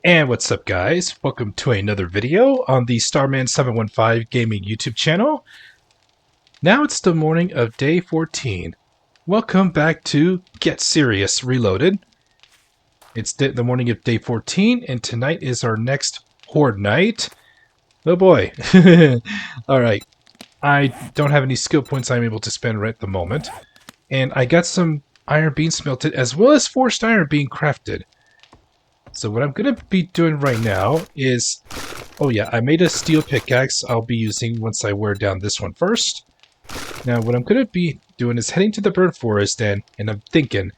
And what's up, guys? Welcome to another video on the Starman715 Gaming YouTube channel. Now it's the morning of day 14. Welcome back to Get Serious Reloaded. It's the morning of day 14, and tonight is our next Horde night. Oh boy. Alright. I don't have any skill points I'm able to spend right at the moment. And I got some iron being smelted, as well as forced iron being crafted. So what I'm going to be doing right now is... Oh yeah, I made a steel pickaxe I'll be using once I wear down this one first. Now what I'm going to be doing is heading to the burnt forest, and I'm thinking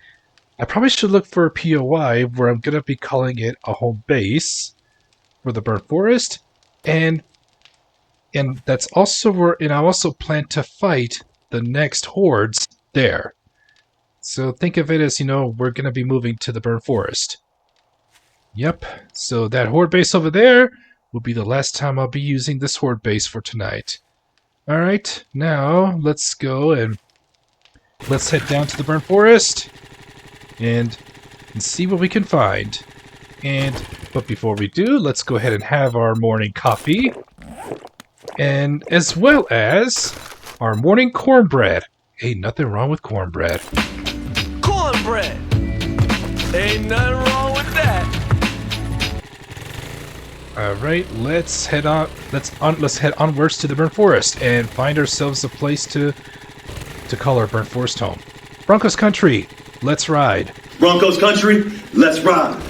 I probably should look for a POI where I'm going to be calling it a home base for the burnt forest. And that's also where... And I also plan to fight the next hordes there. So think of it as, you know, we're going to be moving to the burnt forest. Yep, so that horde base over there will be the last time I'll be using this horde base for tonight. Alright, now let's go and let's head down to the burnt forest and see what we can find. But before we do, let's go ahead and have our morning coffee, and as well as our morning cornbread. Ain't nothing wrong with cornbread. Cornbread! Ain't nothing wrong with that. Alright, let's head on. Let's head onwards to the burnt forest and find ourselves a place to call our burnt forest home. Broncos country, let's ride. Broncos country, let's ride.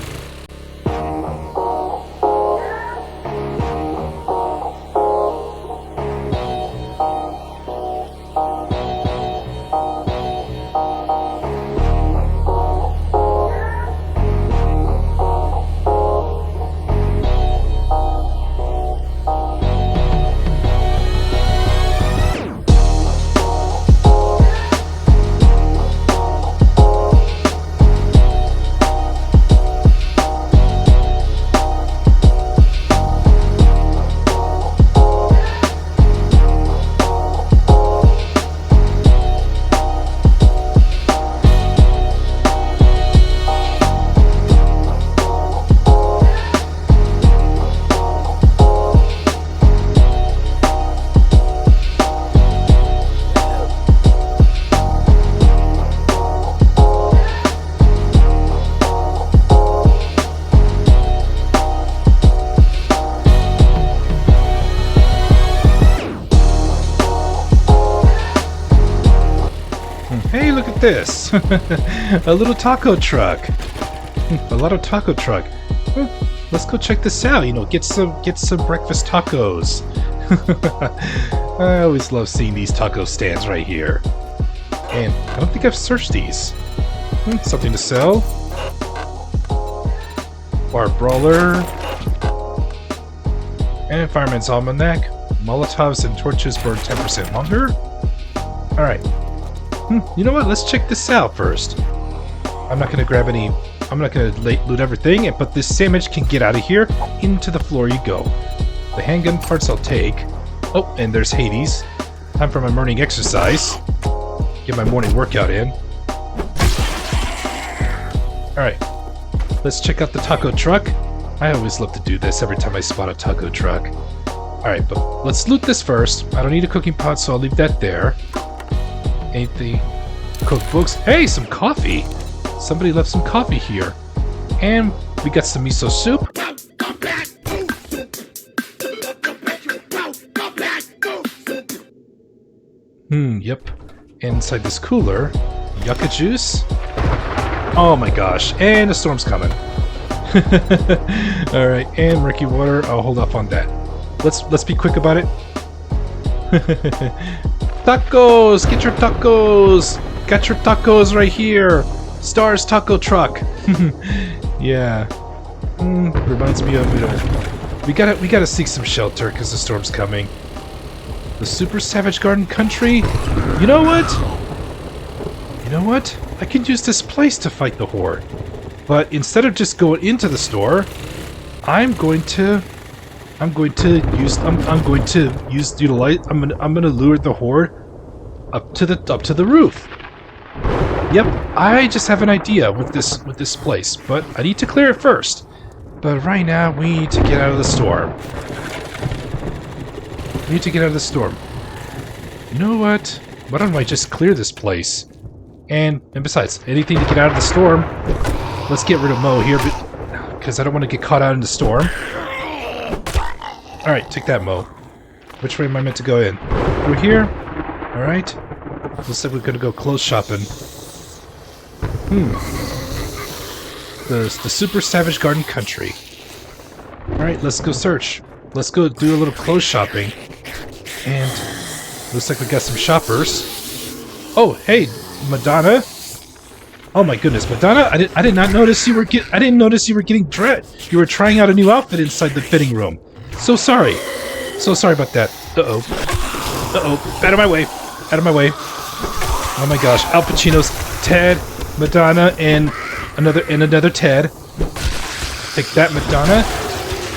Hey, look at this! A little taco truck. A lot of taco truck. Well, let's go check this out. You know, get some breakfast tacos. I always love seeing these taco stands right here. And I don't think I've searched these. Something to sell. Bar brawler. And fireman's almanac. Molotovs and torches burn 10% longer. All right. You know what? Let's check this out first. I'm not going to grab any... I'm not going to loot everything, but this sandwich can get out of here. Into the floor you go. The handgun parts I'll take. Oh, and there's Hades. Time for my morning exercise. Get my morning workout in. Alright. Let's check out the taco truck. I always love to do this every time I spot a taco truck. Alright, but let's loot this first. I don't need a cooking pot, so I'll leave that there. Ain't the cookbooks. Hey, some coffee! Somebody left some coffee here. And we got some miso soup. Yep. And inside this cooler, yucca juice. Oh my gosh, and a storm's coming. Alright, and murky water. I'll hold off on that. Let's be quick about it. Tacos! Get your tacos! Got your tacos right here! Stars Taco Truck! Yeah. Reminds me of, you know... We gotta seek some shelter, because the storm's coming. The Super Savage Garden Country? You know what? You know what? I can use this place to fight the Horde. But instead of just going into the store, I'm gonna lure the Horde up to the roof. Yep, I just have an idea with this place, but I need to clear it first. But right now, we need to get out of the storm. We need to get out of the storm. You know what? Why don't I just clear this place? And besides, anything to get out of the storm. Let's get rid of Mo here, because I don't want to get caught out in the storm. Alright, take that, Mo. Which way am I meant to go in? Through here? Alright. Looks like we're gonna go clothes shopping. The Super Savage Garden Country. Alright, let's go search. Let's go do a little clothes shopping. And looks like we got some shoppers. Oh, hey, Madonna. Oh my goodness, Madonna! I did not notice you were I didn't notice you were getting dressed. You were trying out a new outfit inside the fitting room. So sorry. So sorry about that. Uh-oh. Uh-oh. Out of my way. Out of my way. Oh my gosh. Al Pacino's Ted, Madonna, and another Ted. Take that, Madonna.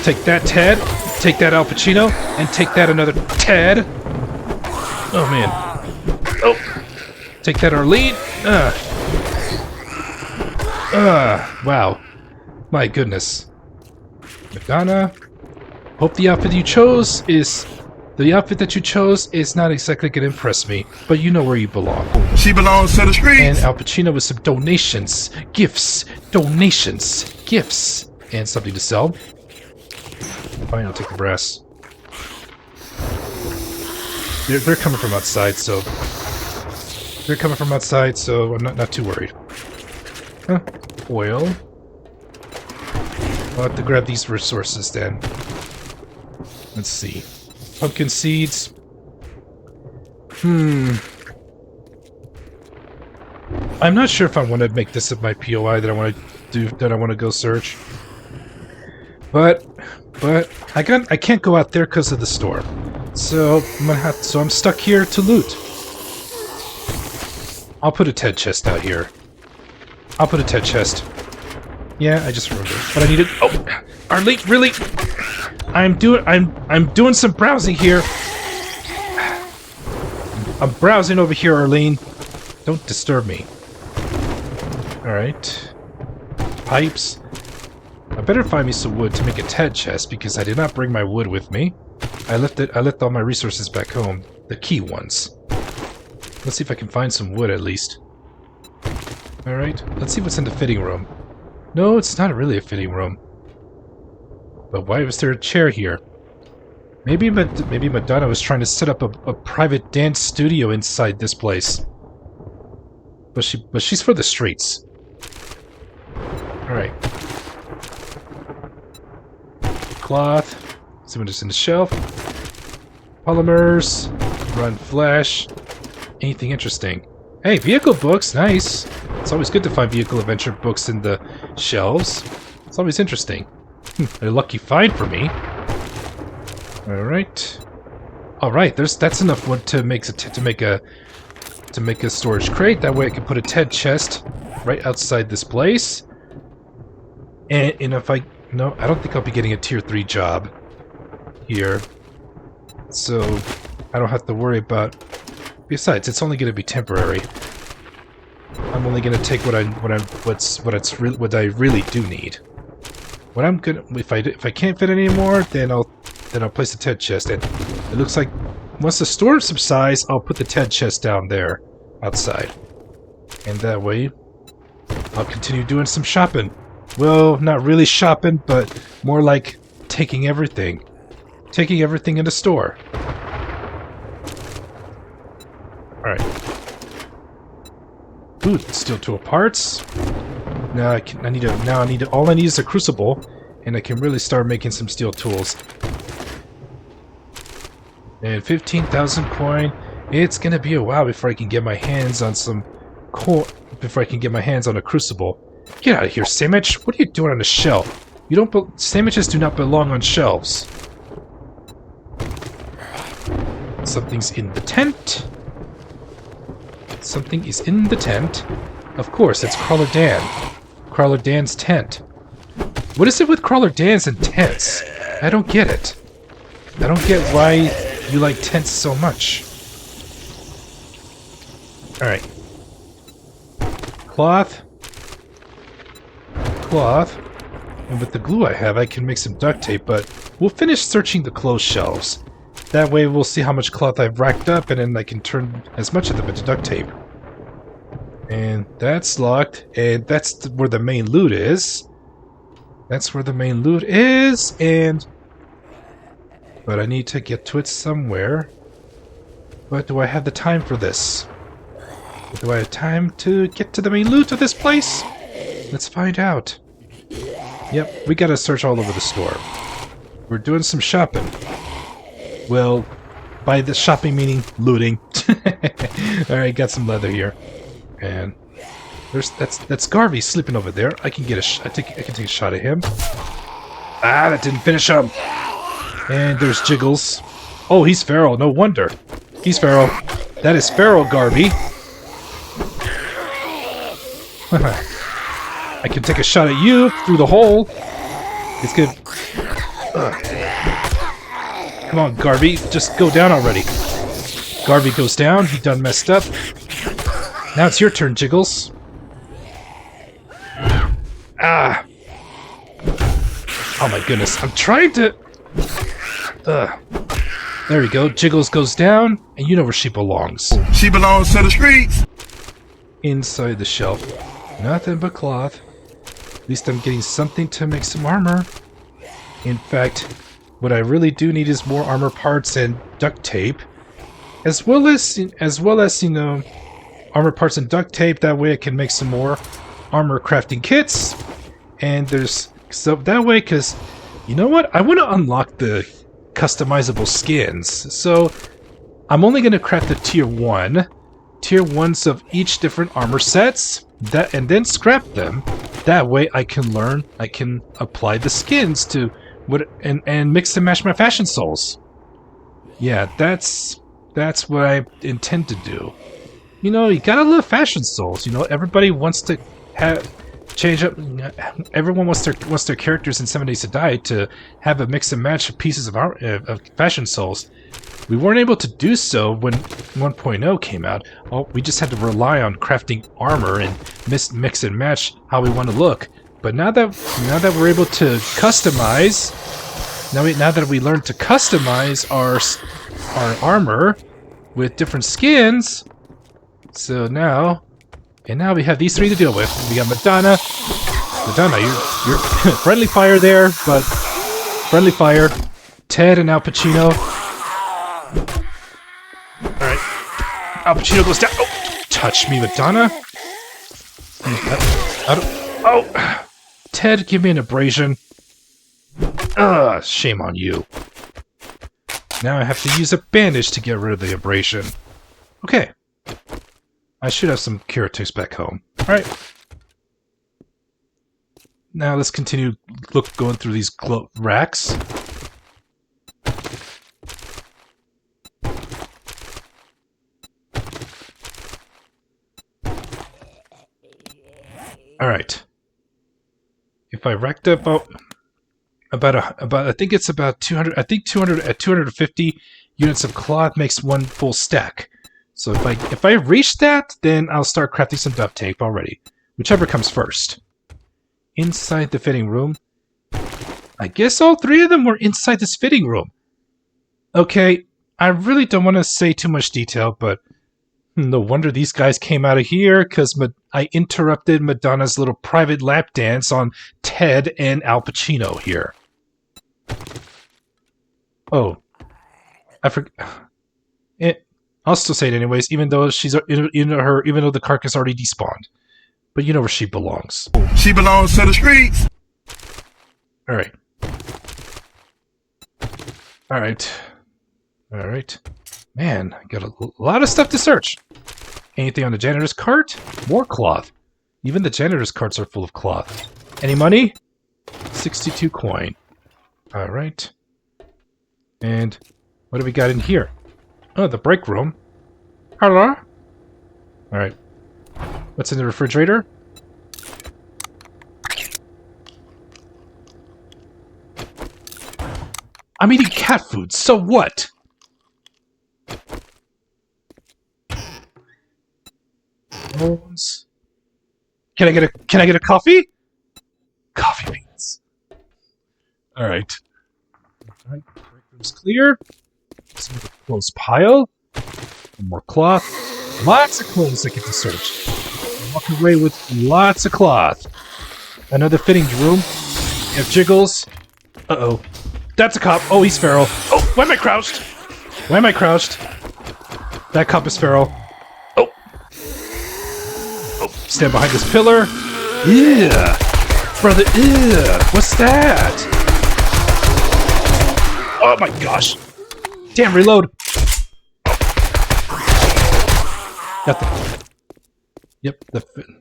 Take that, Ted. Take that, Al Pacino. And take that, another Ted. Oh, man. Oh. Take that, Arlene. Wow. My goodness. Madonna. Hope the outfit you chose is... The outfit that you chose is not exactly going to impress me, but you know where you belong. She belongs to the streets. And Al Pacino with some donations, gifts, donations, gifts, and something to sell. Fine, I'll take the brass. They're coming from outside, so... They're coming from outside, so I'm not too worried. Huh. Oil. I'll have to grab these resources then. Let's see. Pumpkin seeds. I'm not sure if I want to make this my POI that I want to do. That I want to go search. But I can't go out there because of the storm. So I'm stuck here to loot. I'll put a Ted chest out here. I'll put a Ted chest. Yeah, I just remembered. But I needed. Oh, Arlene, really? I'm doing some browsing here. I'm browsing over here, Arlene. Don't disturb me. Alright. Pipes. I better find me some wood to make a Ted chest because I did not bring my wood with me. I left all my resources back home. The key ones. Let's see if I can find some wood at least. Alright, let's see what's in the fitting room. No, it's not really a fitting room. But why was there a chair here? Maybe Madonna was trying to set up a private dance studio inside this place. But she's for the streets. Alright. Cloth. See what's in the shelf. Polymers. Run flash. Anything interesting? Hey, vehicle books, nice. It's always good to find vehicle adventure books in the shelves. It's always interesting. A lucky find for me. Alright. Alright, that's enough wood to make a storage crate. That way I can put a Ted chest right outside this place. And if I don't think I'll be getting a tier 3 job here. So I don't have to worry about. Besides, it's only going to be temporary. I'm only going to take what I really do need. What I'm gonna if I can't fit anymore, then I'll place the Ted chest. And it looks like once the storm subsides, I'll put the Ted chest down there outside, and that way I'll continue doing some shopping. Well, not really shopping, but more like taking everything in the store. All right. Ooh, steel tool parts. Now I need all I need is a crucible, and I can really start making some steel tools. And 15,000 coin. It's gonna be a while before I can get my hands on some before I can get my hands on a crucible. Get out of here, sandwich! What are you doing on a shelf? Sandwiches do not belong on shelves. Something's in the tent. Something is in the tent. Of course, it's Crawler Dan. Crawler Dan's tent. What is it with Crawler Dans and tents? I don't get it. I don't get why you like tents so much. Alright. Cloth. Cloth. And with the glue I have, I can make some duct tape, but we'll finish searching the clothes shelves. That way we'll see how much cloth I've racked up, and then I can turn as much of them into duct tape. And that's locked, and that's where the main loot is. That's where the main loot is, and... But I need to get to it somewhere. But do I have the time for this? Do I have time to get to the main loot of this place? Let's find out. Yep, we gotta search all over the store. We're doing some shopping. Well, by the shopping meaning looting. Alright, got some leather here. And that's Garvey sleeping over there. I can get I can take a shot at him. Ah, that didn't finish him. And there's Jiggles. Oh, he's feral, no wonder. He's feral. That is feral, Garvey. I can take a shot at you through the hole. It's good. Come on, Garvey. Just go down already. Garvey goes down. He done messed up. Now it's your turn, Jiggles. Ah. Oh my goodness. I'm trying to... There we go. Jiggles goes down, and you know where she belongs. She belongs to the streets. Inside the shelf. Nothing but cloth. At least I'm getting something to make some armor. In fact, what I really do need is more armor parts and duct tape. As well as, you know, armor parts and duct tape. That way I can make some more armor crafting kits. And there's... So that way, because... You know what? I want to unlock the customizable skins. So, I'm only going to craft the tier 1. Tier 1s of each different armor sets. And then scrap them. That way I can learn, I can apply the skins to what and mix and match my fashion souls. Yeah, that's what I intend to do. You know, you gotta love fashion souls. You know, everybody wants to change up. Everyone wants their characters in 7 Days to Die to have a mix and match of pieces of fashion souls. We weren't able to do so when 1.0 came out. Well, we just had to rely on crafting armor and mix and match how we want to look. But now that we're able to customize, now that we learned to customize our armor with different skins, so now we have these three to deal with. We got Madonna. Madonna, you're friendly fire there, but friendly fire. Ted and Al Pacino. Alright. Al Pacino goes down. Oh! Touch me, Madonna. Oh! Ted, give me an abrasion. Shame on you. Now I have to use a bandage to get rid of the abrasion. Okay. I should have some Curatics back home. Alright. Now let's continue going through these racks. Alright. If I racked up about I think it's about 200, I think 250 units of cloth makes one full stack. So if I reach that, then I'll start crafting some duct tape already. Whichever comes first. Inside the fitting room. I guess all three of them were inside this fitting room. Okay, I really don't want to say too much detail, but no wonder these guys came out of here, because I interrupted Madonna's little private lap dance on Ted and Al Pacino here. Oh. I forgot. I'll still say it anyways, even though even though the carcass already despawned. But you know where she belongs. She belongs to the streets. Alright. Alright. Man, I got a lot of stuff to search. Anything on the janitor's cart? More cloth. Even the janitor's carts are full of cloth. Any money? 62 coin. Alright. And what do we got in here? Oh, the break room. Hello? Alright. What's in the refrigerator? I'm eating cat food, so what? Can I get a coffee? Coffee beans. Alright. Alright, break room's clear. Some of the clothes pile. One more cloth. Lots of clothes I get to search. Walk away with lots of cloth. Another fitting room. You have jiggles. Uh-oh. That's a cop. Oh, he's feral. Oh, why am I crouched? Why am I crouched? That cop is feral. Oh. Oh, stand behind this pillar. Yeah. Brother, ew. What's that? Oh my gosh. Damn, reload. Got the... Yep,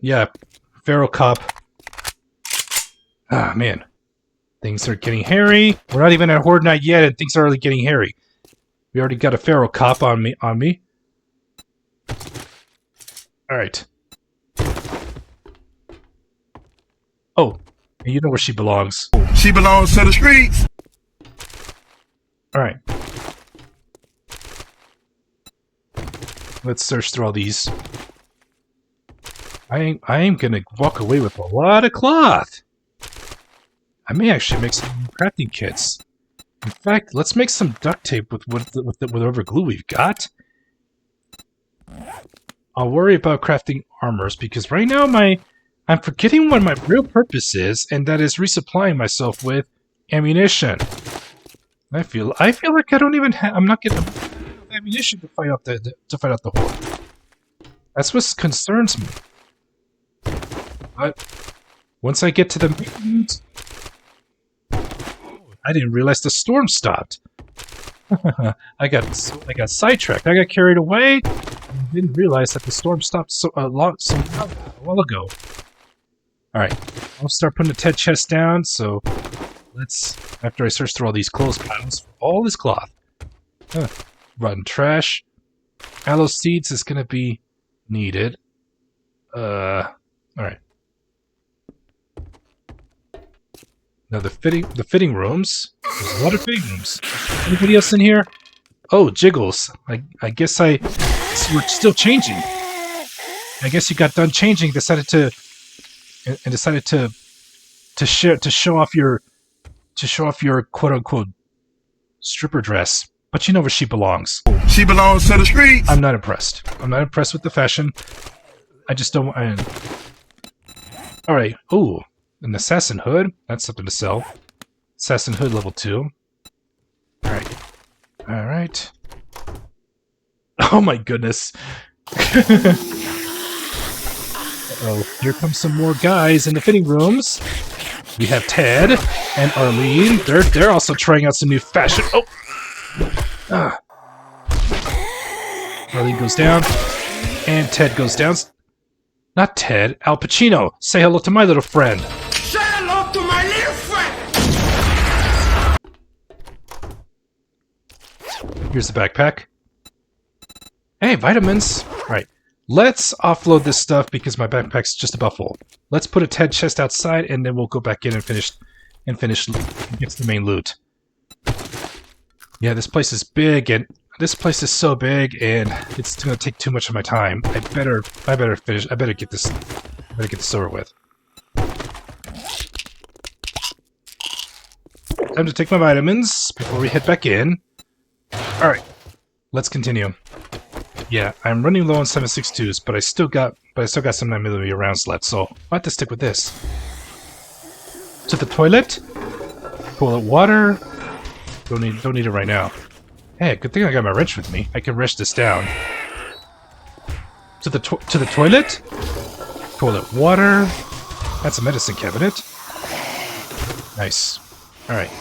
yeah, feral cop. Ah, man. Things are getting hairy. We're not even at Horde night yet, and things are already getting hairy. We already got a feral cop on me. Alright. Oh, you know where she belongs. She belongs to the streets. Alright. Let's search through all these. I am gonna walk away with a lot of cloth. I may actually make some crafting kits. In fact, let's make some duct tape with whatever glue we've got. I'll worry about crafting armors because right now I'm forgetting what my real purpose is, and that is resupplying myself with ammunition. I feel like I don't even I'm not getting ammunition to fight out the Horde. That's what concerns me. But once I get to the main loot, I didn't realize the storm stopped. I got sidetracked. I got carried away. I didn't realize that the storm stopped a while ago. All right, I'll start putting the TED chest down. So let's, after I search through all these clothes piles, all this cloth, rotten trash, aloe seeds is gonna be needed. All right. Now the fitting rooms. There's a lot of fitting rooms. Anybody else in here? Oh, jiggles. I guess we're still changing. I guess you got done changing, decided to show off your quote unquote stripper dress. But you know where she belongs. She belongs to the streets. I'm not impressed. I'm not impressed with the fashion. I just don't. All right. Ooh. An assassin hood. That's something to sell. Assassin hood level 2. Alright. Alright. Oh my goodness. Uh-oh. Here comes some more guys in the fitting rooms. We have Ted and Arlene. They're also trying out some new fashion. Oh! Arlene goes down. And Ted goes down. Not Ted. Al Pacino. Say hello to my little friend. To my little friend. Here's the backpack. Hey, vitamins! Alright, let's offload this stuff because my backpack's just about full. Let's put a TED chest outside and then we'll go back in and finish get to the main loot. Yeah, this place is big and this place is so big and it's gonna take too much of my time. I better get this over with. Time to take my vitamins before we head back in. Alright, let's continue. Yeah, I'm running low on 7.62s, but I still got some 9mm rounds left, so I'll have to stick with this. To the toilet. Toilet water. Don't need it right now. Hey, good thing I got my wrench with me. I can wrench this down. To the toilet. Toilet water. That's a medicine cabinet. Nice. Alright,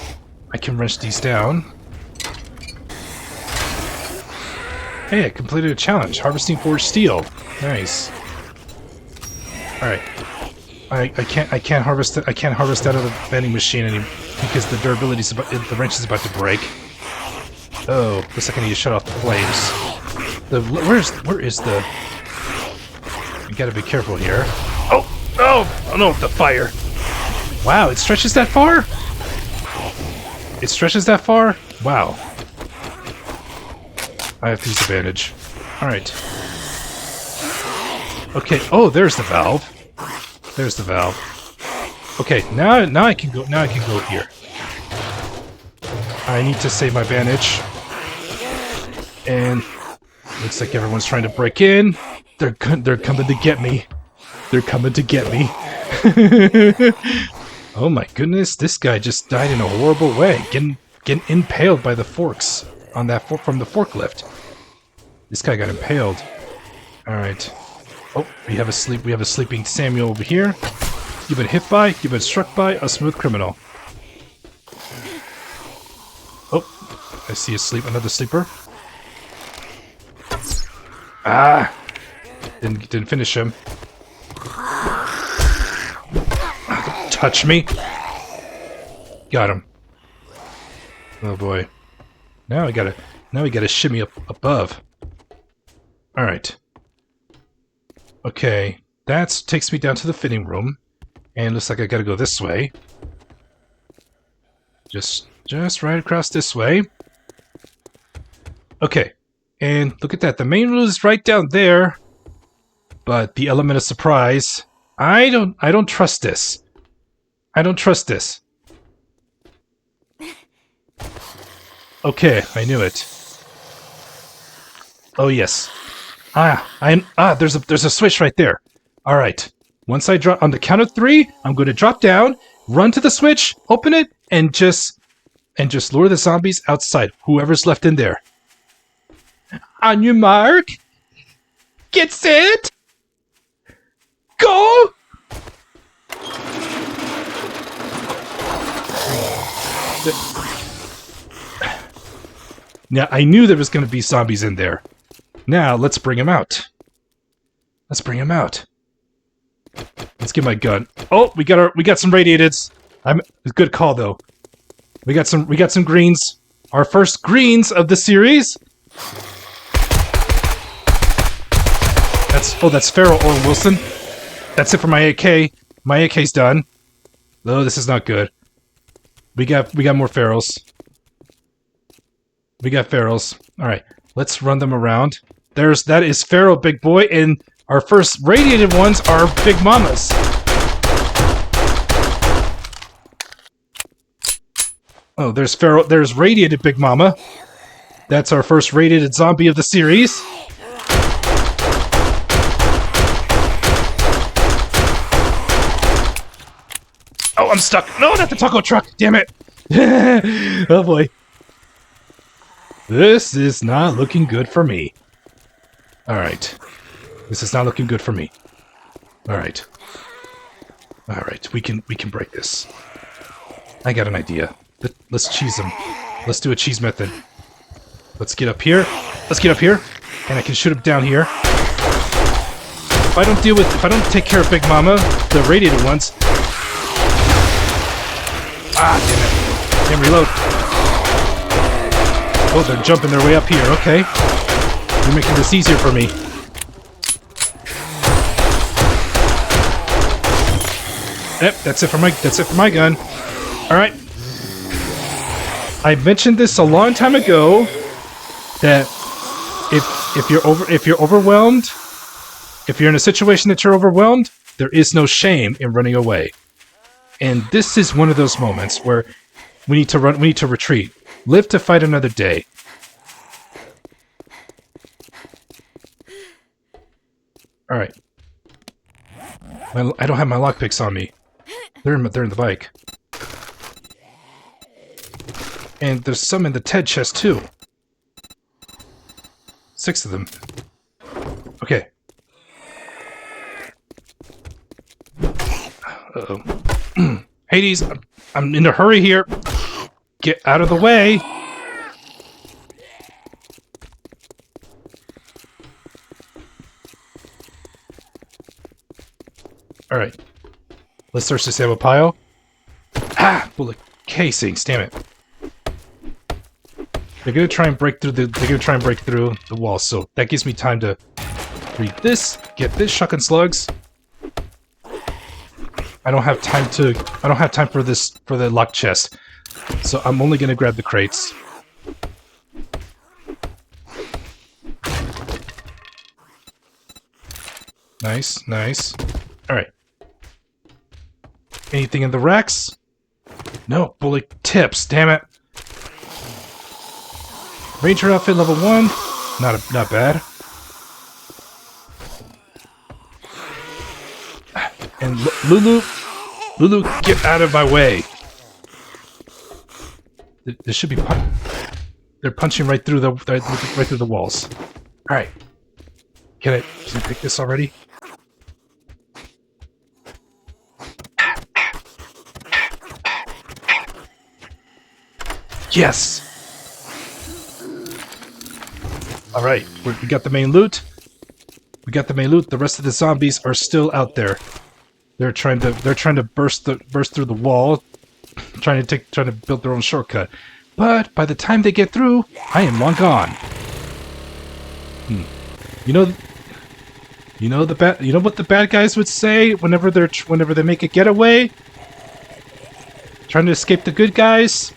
I can wrench these down. Hey, I completed a challenge. Harvesting forged steel. Nice. Alright. I can't harvest out of the vending machine anymore because the the wrench is about to break. Oh, looks like I need to shut off the flames. Where is the... I gotta be careful here. Oh no, the fire. Wow, it stretches that far? It stretches that far? Wow. I have to use the bandage. Alright. Okay, oh, there's the valve. There's the valve. Okay, now I can go here. I need to save my bandage. And looks like everyone's trying to break in. They're coming to get me. They're coming to get me. Oh my goodness, this guy just died in a horrible way. Getting impaled by the forks on that from the forklift. This guy got impaled. All right. Oh, we have a sleeping Samuel over here. You've been hit by, you've been struck by a smooth criminal. Oh, I see another sleeper. Ah! Didn't finish him. Touch me. Got him. Oh boy. Now we gotta shimmy up above. Alright. Okay. That takes me down to the fitting room. And looks like I gotta go this way. Just right across this way. Okay. And look at that. The main room is right down there. But the element of surprise, I don't trust this. I don't trust this. Okay, I knew it. Oh yes. There's a switch right there. All right. Once I drop on the count of 3, I'm going to drop down, run to the switch, open it, and just lure the zombies outside. Whoever's left in there. On your mark, get set, go! Now, I knew there was going to be zombies in there. Now, let's bring them out. Let's bring them out. Let's get my gun. Oh, we got some radiateds. Good call though. We got some greens. Our first greens of the series. That's Feral Owen Wilson. That's it for my AK. My AK's done. Oh, this is not good. We got more ferals. We got ferals. All right, let's run them around. That is feral, big boy, and our first radiated ones are big mamas. Oh, there's feral. There's radiated big mama. That's our first radiated zombie of the series. Oh, I'm stuck. No, not the taco truck. Damn it. Oh boy. This is not looking good for me. Alright. This is not looking good for me. Alright. Alright, we can break this. I got an idea. Let's cheese them. Let's do a cheese method. Let's get up here. Let's get up here. And I can shoot him down here. If I don't take care of Big Mama, the radiated ones. Ah, damn it. Can't reload. Oh, they're jumping their way up here. Okay. You're making this easier for me. Yep, that's it for my gun. Alright. I mentioned this a long time ago that if you're overwhelmed, if you're in a situation that you're overwhelmed, there is no shame in running away. And this is one of those moments where we need to retreat. Live to fight another day. Alright. I don't have my lockpicks on me. They're in the bike. And there's some in the Ted chest too. 6 of them. Okay. Uh-oh. Hades, I'm in a hurry here. Get out of the way. Alright. Let's search this ammo pile. Ah! Bullet casings, damn it. They're gonna try and break through the wall, so that gives me time to read this, get this shotgun slugs. I don't have time for the locked chest. So I'm only gonna grab the crates. Nice, nice. Alright. Anything in the racks? No, bullet tips, damn it. Ranger outfit level 1. Not bad. And Lulu, get out of my way. This should be they're punching right through the walls. All right. Can you pick this already? Yes. All right, we got the main loot. The rest of the zombies are still out there. They're trying to burst through the wall, trying to build their own shortcut. But by the time they get through, I am long gone. You know what the bad guys would say whenever they make a getaway, trying to escape the good guys?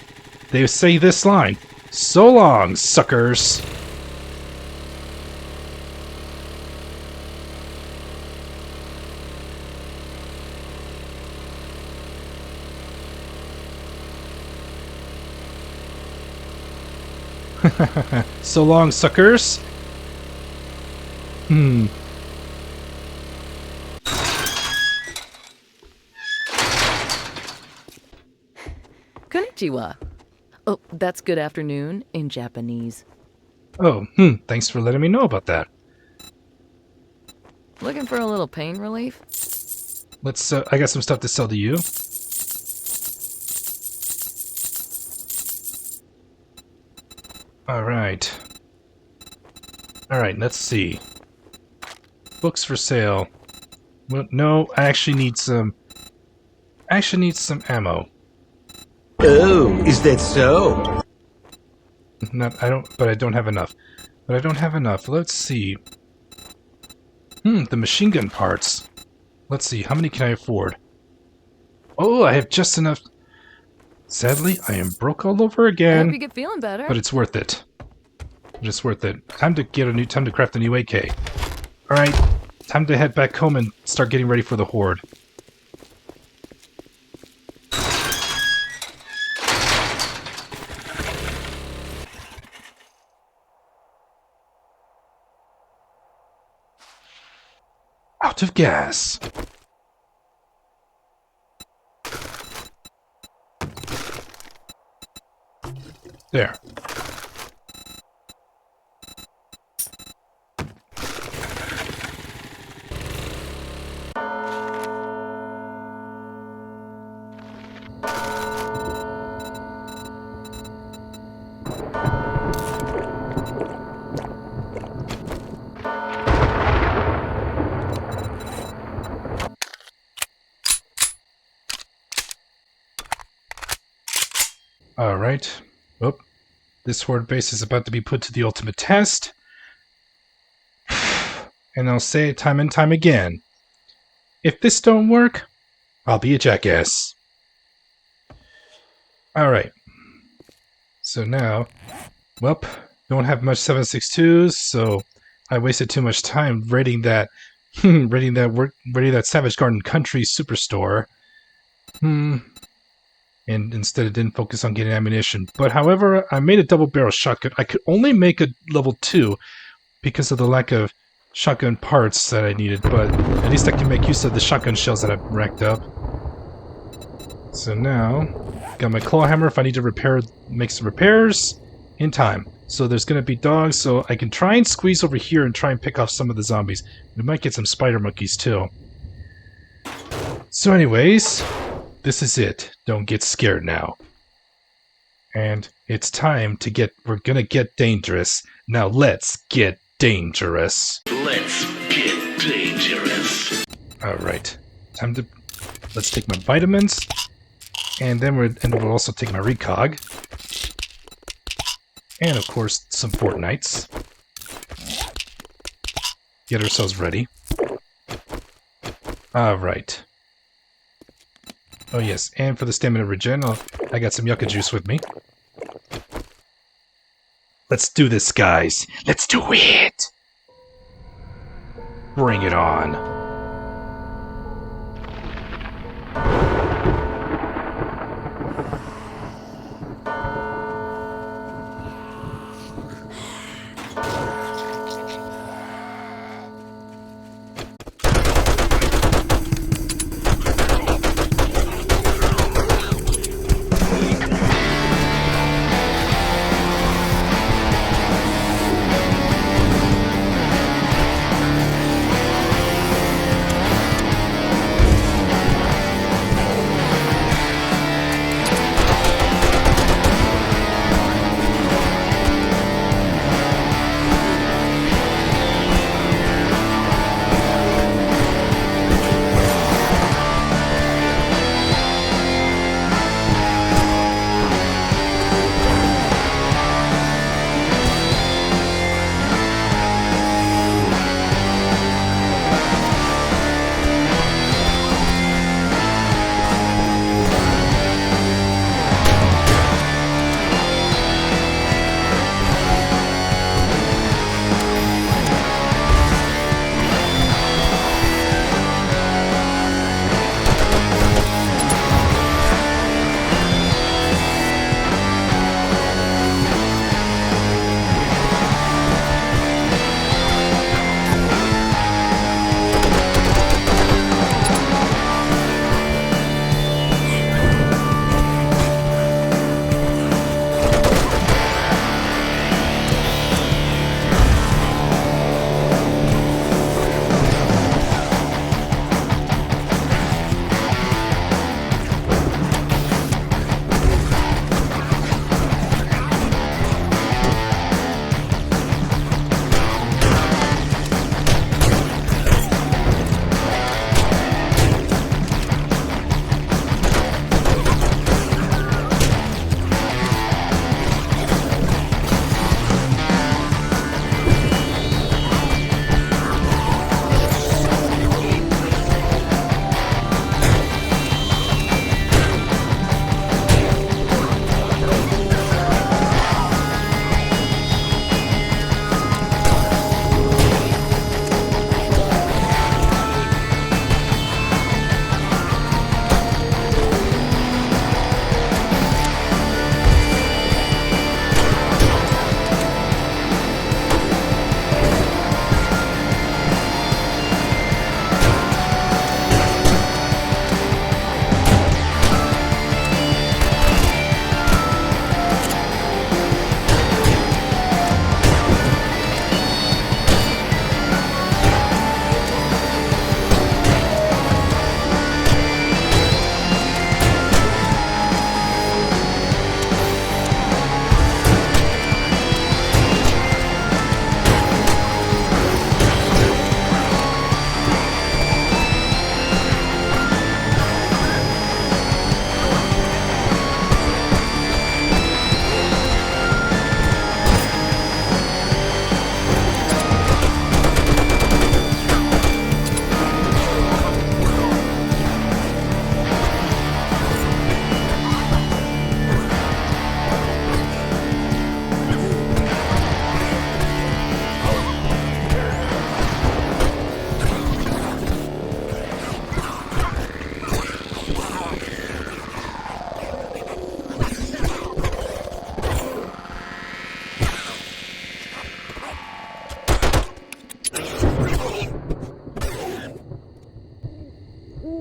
They say this line: "So long, suckers." So long, suckers. Konnichiwa. Oh, that's good afternoon in Japanese. Oh, thanks for letting me know about that. Looking for a little pain relief? Let's, I got some stuff to sell to you. Alright, let's see. Books for sale. Well, no, I actually need some ammo. Oh, is that so? I don't have enough. Let's see. The machine gun parts. Let's see, how many can I afford? Oh, I have just enough. Sadly, I am broke all over I again. hope you get feeling better. But it's worth it. Just worth it. Time to craft a new AK. Alright, time to head back home and start getting ready for the Horde. Out of gas. There. Alright. Oh, this Horde base is about to be put to the ultimate test. And I'll say it time and time again. If this don't work, I'll be a jackass. Alright. So now, well, don't have much 7.62s, so I wasted too much time raiding that raiding that Savage Garden Country Superstore. And instead it didn't focus on getting ammunition. But however, I made a double barrel shotgun. I could only make a level 2 because of the lack of shotgun parts that I needed, but at least I can make use of the shotgun shells that I've racked up. So now, got my claw hammer if I need to make some repairs in time. So there's going to be dogs, so I can try and squeeze over here and try and pick off some of the zombies. We might get some spider monkeys too. So anyways, this is it. Don't get scared now. And it's time to we're gonna get dangerous. Now let's get dangerous. Let's get dangerous. Alright. Let's take my vitamins. And then we'll also take my recog. And of course, some Fortnites. Get ourselves ready. Alright. Oh yes, and for the stamina regen, I got some yucca juice with me. Let's do this, guys. Let's do it! Bring it on.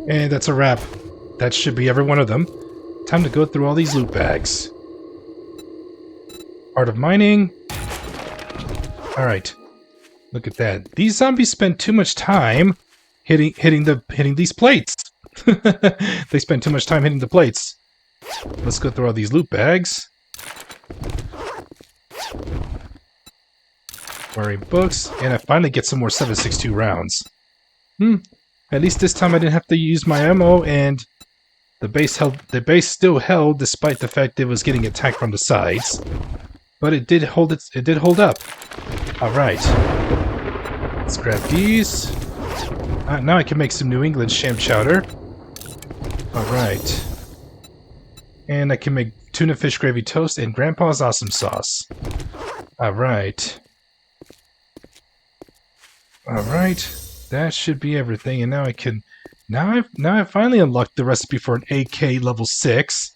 And that's a wrap. That should be every one of them. Time to go through all these loot bags. Art of mining. Alright. Look at that. These zombies spend too much time hitting these plates. They spend too much time hitting the plates. Let's go through all these loot bags. Wearing books, and I finally get some more 7.62 rounds. At least this time I didn't have to use my ammo, and the base still held despite the fact it was getting attacked from the sides. But it did hold up. Alright. Let's grab these. Now I can make some New England sham chowder. Alright. And I can make tuna fish gravy toast and Grandpa's awesome sauce. Alright. Alright. That should be everything, and now I can... Now I've finally unlocked the recipe for an AK level 6.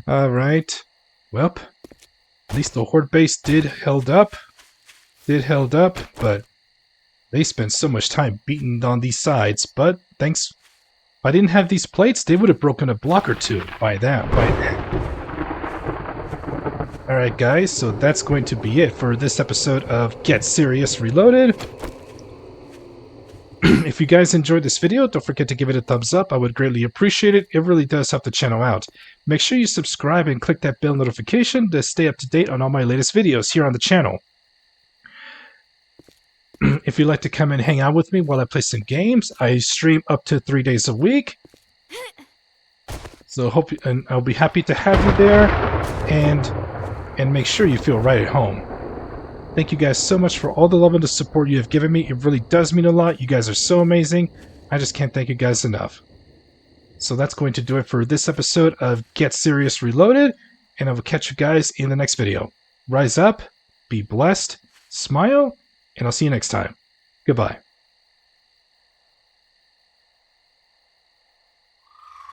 Alright. Welp. At least the Horde base did held up, but they spent so much time beating on these sides, but thanks... If I didn't have these plates, they would have broken a block or two by now. Alright guys, so that's going to be it for this episode of Get Serious Reloaded. If you guys enjoyed this video, don't forget to give it a thumbs up. I would greatly appreciate it. It really does help the channel out. Make sure you subscribe and click that bell notification to stay up to date on all my latest videos here on the channel. If you'd like to come and hang out with me while I play some games, I stream up to 3 days a week. So I'll be happy to have you there, and make sure you feel right at home. Thank you guys so much for all the love and the support you have given me. It really does mean a lot. You guys are so amazing. I just can't thank you guys enough. So that's going to do it for this episode of Get Serious Reloaded, and I will catch you guys in the next video. Rise up, be blessed, smile, and I'll see you next time. Goodbye.